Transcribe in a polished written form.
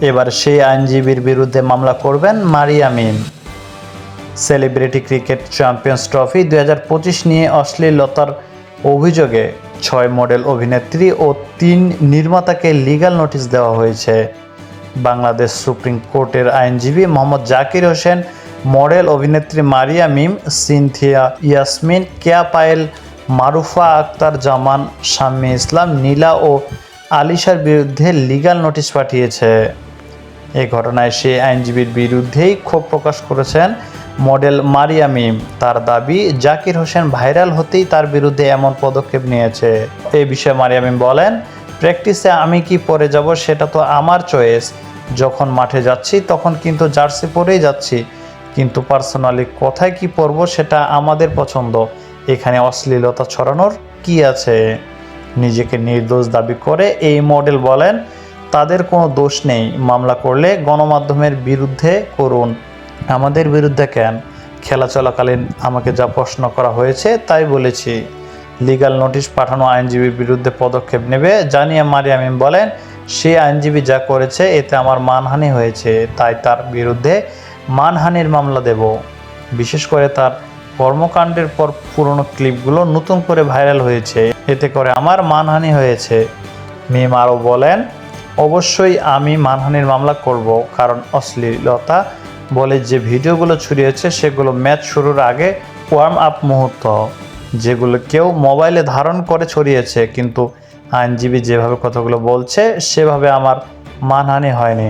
এবার সেই আইনজীবীর বিরুদ্ধে মামলা করবেন মারিয়া মিম। সেলিব্রিটি ক্রিকেট চ্যাম্পিয়ন্স ট্রফি 2025 নিয়ে অশ্লীলতার অভিযোগে 6 মডেল অভিনেত্রী ও 3 নির্মাতাকে লিগ্যাল নোটিশ দেওয়া হয়েছে। বাংলাদেশ সুপ্রিম কোর্টের আইনজীবী মোহাম্মদ জাকির হোসেন মডেল অভিনেত্রী মারিয়া মিম, সিনথিয়া ইয়াসমিন, কেয়া পায়েল, মারুফা আক্তার জামান, শাম্মী ইসলাম, নীলা ও আলিশার বিরুদ্ধে লিগ্যাল নোটিশ পাঠিয়েছে। এই ঘটনায় সেই আইনজীবীর বিরুদ্ধেই ক্ষোভ প্রকাশ করেছেন মডেল মারিয়া মিম। তার দাবি, জাকির হোসেন ভাইরাল হতেই তার বিরুদ্ধে এমন পদক্ষেপ নিয়েছে। এই বিষয়ে মারিয়া মিম বলেন, প্র্যাকটিসে আমি কি পরে যাব সেটা তো আমার চয়েস। যখন মাঠে যাচ্ছি তখন কিন্তু জার্সি পরেই যাচ্ছি, কিন্তু পার্সোনালি কোথায় কি পরবো সেটা আমাদের পছন্দ। এখানে অশ্লীলতা ছড়ানোর কি আছে? নিজেকে নির্দোষ দাবি করে এই মডেল বলেন, তাদের কোনো দোষ নেই, মামলা করলে গণমাধ্যমের বিরুদ্ধে করুন, আমাদের বিরুদ্ধে কেন? খেলা চলাকালীন আমাকে যা প্রশ্ন করা হয়েছে তাই বলেছি। লিগ্যাল নোটিশ পাঠানো আইনজীবীর বিরুদ্ধে পদক্ষেপ নেবে জানিয়ে মারিয়া মিম বলেন, সে আইনজীবী যা করেছে এতে আমার মানহানি হয়েছে, তাই তার বিরুদ্ধে মানহানির মামলা দেব। বিশেষ করে তার কর্মকাণ্ডের পর পুরনো ক্লিপগুলো নতুন করে ভাইরাল হয়েছে, এতে করে আমার মানহানি হয়েছে। মিম আরও বলেন, অবশ্যই আমি মানহানির মামলা করব, কারণ অশ্লীলতা বলে যে ভিডিওগুলো ছড়িয়েছে সেগুলো ম্যাচ শুরুর আগে ওয়ার্ম আপ মুহূর্ত, যেগুলো কেউ মোবাইলে ধারণ করে ছড়িয়েছে, কিন্তু আইনজীবী যেভাবে কথাগুলো বলছে সেভাবে আমার মানহানি হয়নি।